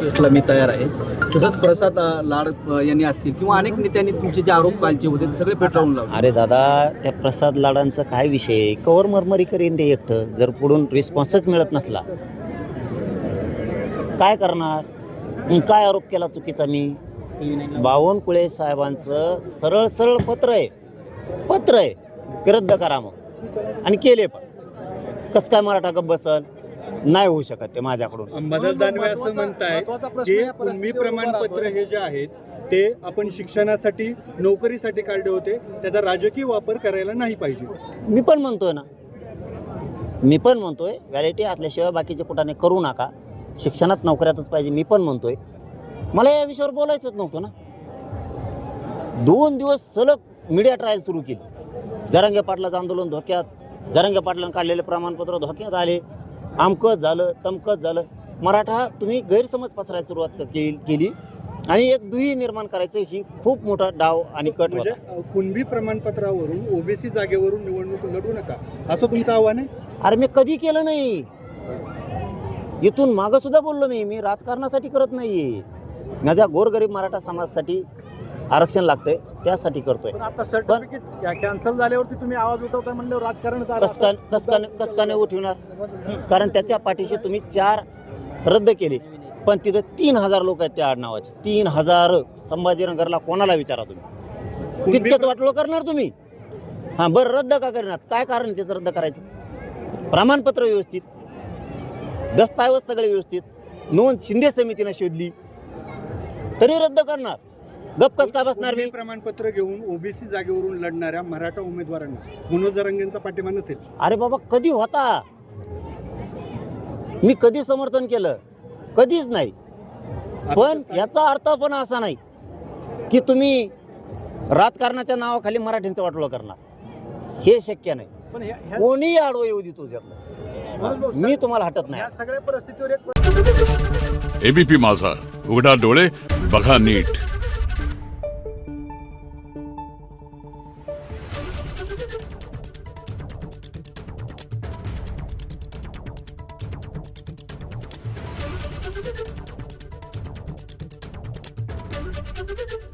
ला मी तयार आहे. तसंच प्रसाद लाड यांनी असतील किंवा अनेक नेत्यांनी तुमचे जे आरोप कालचे होते ते सगळे फेटाळून लावले. अरे दादा, त्या प्रसाद लाडांचा काय विषय, कवर मरमरी करीन ते एकटं. जर पुढून रिस्पॉन्सच मिळत नसला काय करणार? काय आरोप केला चुकीचा मी? बावनकुळे साहेबांचं सरळ सरळ पत्र आहे की रद्द करा मग, आणि केले पण. कसं काय मराठा गप्प बसल? नाही होऊ शकत ते माझ्याकडून. मदत दानवे असं म्हणताय की कुणबी प्रमाणपत्र हे जे आहेत ते आपण शिक्षणासाठी नोकरीसाठी काढले होते, त्याचा राजकीय वापर करायला नाही पाहिजे. मी पण म्हणतोय व्हॅलिटी असल्याशिवाय बाकीचे कुठाने करू नका, शिक्षणात नोकऱ्यातच पाहिजे. मी पण म्हणतोय, मला या विषयावर बोलायचंच नव्हतं ना. 2 दिवस सलग मीडिया ट्रायल सुरू केली. जरांगे पाटलाचं आंदोलन धोक्यात, जरांगे पाटलांनी काढलेले प्रमाणपत्र धोक्यात आले, आमकंच झालं तमकंच झालं. मराठा तुम्ही गैरसमज पसरायला सुरुवात केली आणि एक दुही निर्माण करायचं, ही खूप मोठा डाव आणि कट म्हणजे कुणबी प्रमाणपत्रावरून ओबीसी जागेवरून निवडणूक लढू नका असं तुमचं आव्हान आहे? अरे मी कधी केलं नाही, इथून मागं सुद्धा बोललो मी राजकारणासाठी करत नाहीये. माझ्या गोरगरीब मराठा समाजासाठी आरक्षण लागतंय, त्यासाठी करतोय. पण आता सर्टिफिकेट कॅन्सल झाल्यावरती तुम्ही आवाज उठवता म्हणल्यावर राजकारण कसकाने उठवणार? कारण त्याच्या पाठीशी तुम्ही 4 रद्द केले, पण तिथं 3000 लोक आहेत त्या आडनावाचे. 3000 संभाजीनगरला कोणाला विचारा तुम्ही, तितक्यात वाटलो करणार तुम्ही? हां बरं, रद्द का करणार? काय कारण त्याचं रद्द करायचं? प्रमाणपत्र व्यवस्थित, दस्तावेज सगळे व्यवस्थित, नोंद शिंदे समितीनं शोधली, तरी रद्द करणार? गप कस काय बसणार मी? प्रमाणपत्र घेऊन ओबीसी जागेवरून लढणाऱ्या मराठा उमेदवारांना मनोज जरांगेंचा पाठिंबा नसेल? अरे बाबा, कधी होता? मी कधी समर्थन केलं? कधीच नाही. पण याचा अर्थ पण असा नाही की तुम्ही राजकारणाच्या नावाखाली मराठींचं वाटोळं करणार. हे शक्य नाही. पण कोणीही आडवं येऊ दे तुझ्यातलं, मी तुम्हाला हटत नाही. या सगळ्या परिस्थितीवर एबीपी माझा, उघडा डोळे बघा नीट. Thank you.